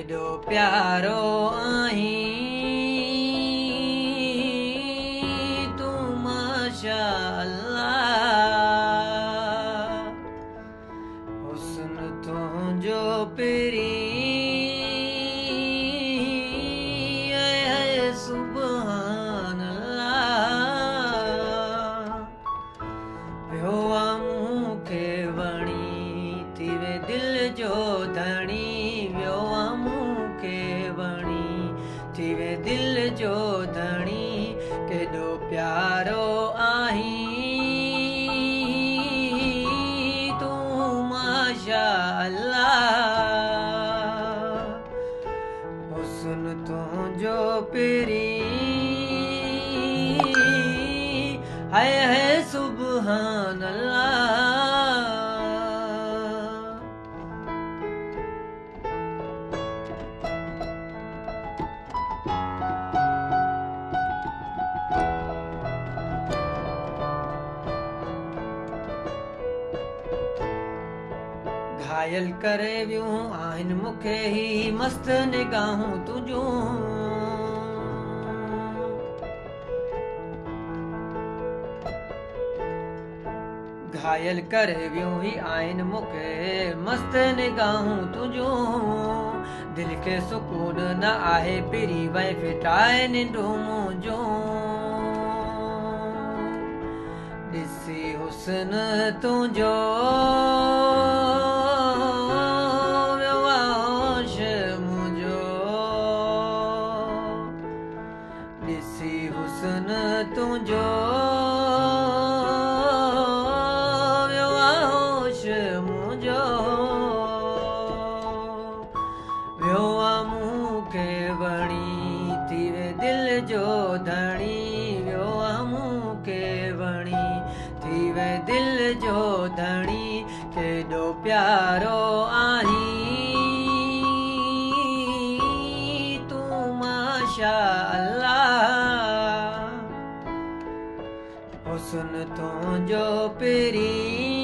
केॾो प्यारो आहीं तूं माशा अल्लाह। हुस्न तुंहिंजो पहिरीं है सुभान अल्लाह। वियो आहे मूंखे वणी थी वे दिल जो धणी, वियो आहे मूंखे वणी थी वे दिल जो धणी। केॾो प्यारो आहीं तूं माशा अल्लाह। हुस्न तुंहिंजो पहिरीं है सुभान अल्लाह। घायल करे वियूं आहिनि मूंखे ही मस्त निगाहूं तुंहिंजूं। घायल करे वियूं ही आहिनि मूंखे मस्त निगाहूं तुंहिंजूं। दिल खे सुकून न आहे पिरी वई फिटाए निंडूं मुंहिंजूं। ॾिसी हुस्न तुंहिंजो ॾिसी हुस्न तुंहिंजो वियो आहे होश मुंहिंजो। वियो आहे मूंखे वणी थी वे दिल जो धणी, वियो आहे मूंखे वणी थी वे दिल जो धणी। केॾो प्यारो आहीं तूं माशा अल्लाह। हुस्न तुंहिंजो पहिरीं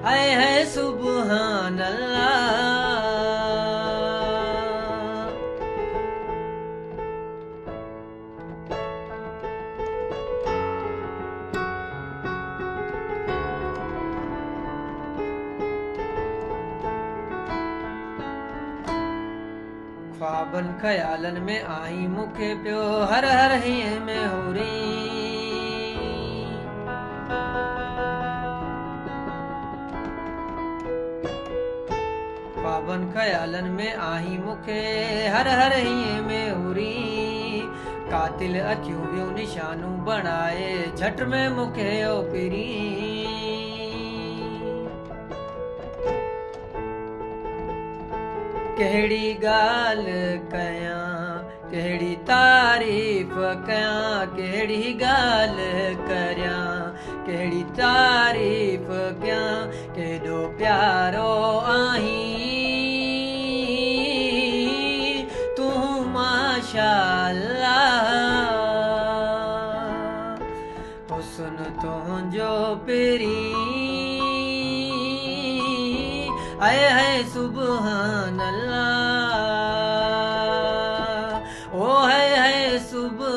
है सुभान अल्लाह। ख्वाबनि ख़यालनि में आहीं मूंखे पियो हर हर हीअं में होरी। ख्वाबनि ख़यालनि में आहीं मूंखे हर हर हीअं में होरी। कातिल अखियूं वियूं निशानूं बणाए झट में मूंखे ओ पिरी। कहिड़ी ॻाल्हि कयां कहिड़ी तारीफ़ कयां, कहिड़ी ॻाल्हि करियां कहिड़ी तारीफ़ कयां। केॾो प्यारो आहीं तूं माशा अल्लाह। हुस्न तुंहिंजो पहिरीं है सुभान अल्लाह। ओ है सुभान